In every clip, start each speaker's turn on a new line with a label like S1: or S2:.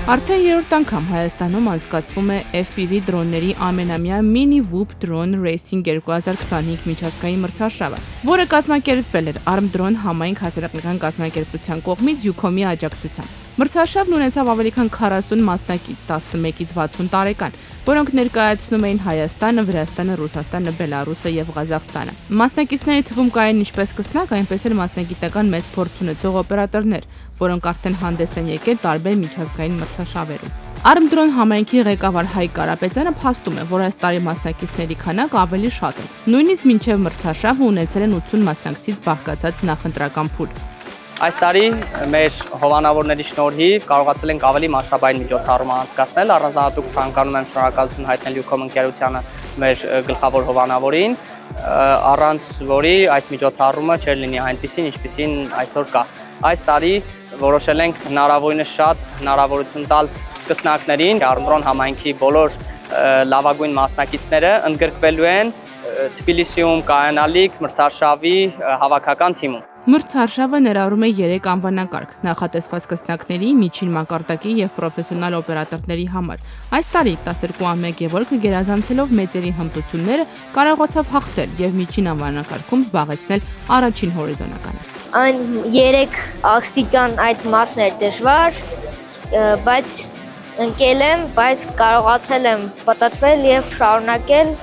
S1: Արդեն երրորդ անգամ Հայաստանում անցկացվում է FPV դրոնների ամենամյա Mini Whoop Drone Racing 2025 միջազգային մրցաշավը, որը կազմակերպվել էր Arm-Drone համայնք հասարակական կազմակերպության կողմից Յուքոմի աջակցությամբ։ Մրցաշավն ունեցավ ավելի քան 40 մասնակից 11-ից 60 տարեկան, որոնք ներկայացնում էին Հայաստանը, Վրաստանը, Ռուսաստանը, Բելարուսը եւ Ղազախստանը։ Մասնակիցների թվում կային ինչպես սկսնակ, այնպես էլ մասնագիտական մեծ փորձ ունեցող օպերատորներ, որոնք արդեն հանդես են եկել տարբեր միջազգային մրցաշավերում։ Arm-Drone համայնքի ղեկավար Հայկ Կարապետյանը փաստում է, որ այս տարի մասնակիցների քանակը ավելի շատ է։ Նույնիսկ մինչև մրցաշավը ունեցել են 80 մասնակցից բաղկացած նախընտրական փուլ։
S2: Այս տարի մեր հովանավորների շնորհիվ կարողացել ենք ավելի մասշտաբային միջոցառում անցկացնել, առանձնահատուկ ցանկանում եմ շնորհակալություն հայտնել Յուքոմ ընկերությանը մեր գլխավոր հովանավորին, առանց որի այս միջոցառումը չէր լինի այնպիսին, ինչպիսին այսօր կա։ Այս տարի որոշել ենք հնարավորինս շատ հնարավորություն տալ սկսնակներին, Arm-Drone համայնքի բոլոր լավագույն մասնակիցները ընդգրկվելու են Թբիլիսիում կայանալիք մրցարշավի հավաքական թիմում։
S1: Մրցարշավը ներառում է 3 անվանակարգ՝ նախատեսված սկսնակների, միջին մակարդակի եւ պրոֆեսիոնալ օպերատորների համար։ Այս տարի 12-ամյա Գևորգը գերազանցելով մեծերի հմտությունները կարողացավ հաղթել եւ միջին անվանակարգում զբաղեցնել առաջին հորիզոնականը։
S3: Այն 3 աստիճան այդ մասն էր դժվար, բայց ընկել եմ, բայց կարողացել եմ պատտվել եւ շարունակել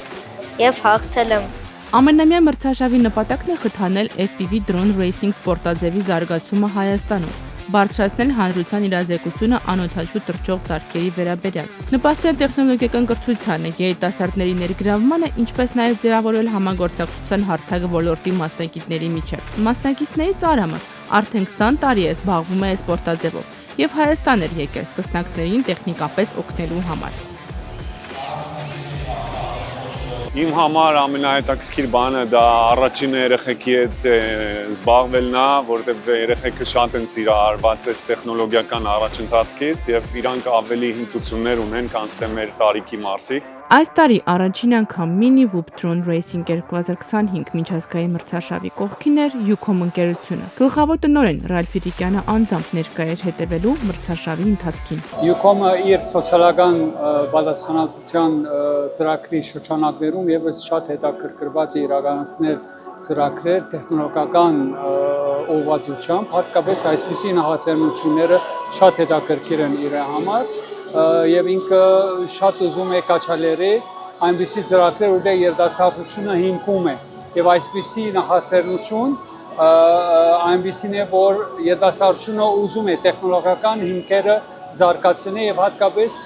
S3: եւ հաղթել եմ։
S1: Ամենամյա մրցաշավի նպատակն է խթանել FPV Drone Racing սպորտաձևի զարգացումը Հայաստանում, բարձրացնել հանրության իրազեկությունը անօդաչու թռչող սարքերի վերաբերյալ, նպաստել տեխնոլոգիական կրթությանը, երիտասարդների ներգրավմանը, ինչպես նաև ձևավորել համագործակցության հարթակը ոլորտի մասնակիցների միջև։ Մասնակիցների ծարամը արդեն 20 տարի է զբաղվում է սպորտաձևով եւ Հայաստան էր եկել սկսնակներին տեխնիկապես օգնելու համար։
S4: Իմ համար ամենահետաքրքիր բանը դա առաջին երեխեքի հետ զբաղվելն է, որովհետև երեխեքը շատ են սիրահարված այս տեխնոլոգիական առաջընթացից եւ իրանք ավելի հմտություններ ունեն, քան թե մեր տարիքի մարդիկ։
S1: Այս տարի առաջին անգամ Mini Whoop Drone Racing 2025 միջազգային մրցաշավի կողքին էր Յուքոմ ընկերությունը։ Գլխավոր տնօրեն Ռալֆ Իրիկյանը անձամբ ներկա էր հետևելու մրցաշավի ընթացքին։
S5: Յուքոմը իր սոցիալական պատասխանատվության ծրագրի շրջանակներում եւս շատ հետաքրքրված է իրականացնել ծրագրեր տեխնոլոգիական ուղղվածությամբ, հատկապես այսպիսի նախաձեռնությունները շատ հետաքրքիր են իր համար եւ ինքը շատ ուզում է կաչալերի այնպիսի ծրագրեր, որտեղ երիտասարդությունը հիմքում է եւ այսպիսի նախաձեռնություն այնպիսին է, որ երիտասարդությունը ուզում է տեխնոլոգիական հիմքերը զարգացնել եւ հատկապես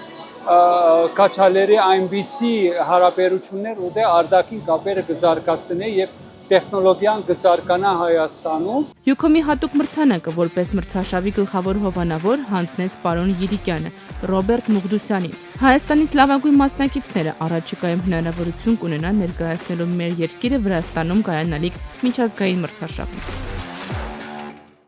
S5: կաչալերի այնպիսի հարաբերություններ, որտեղ արտաքին կապերը կզարգացնեն եւ տեխնոլոգիան կզարգանա Հայաստանում։
S1: Յուքոմի հատուկ մրցանակը որպես մրցաշավի գլխավոր հովանավոր հանձնեց պարոն Իրիկյանը Ռոբերտ Մուղդուսյանին։ Հայաստանից լավագույն մասնակիցները առաջիկայում հնարավորություն կունենան ներկայացնելու մեր երկիրը Վրաստանում կայանալիք միջազգային մրցաշավում։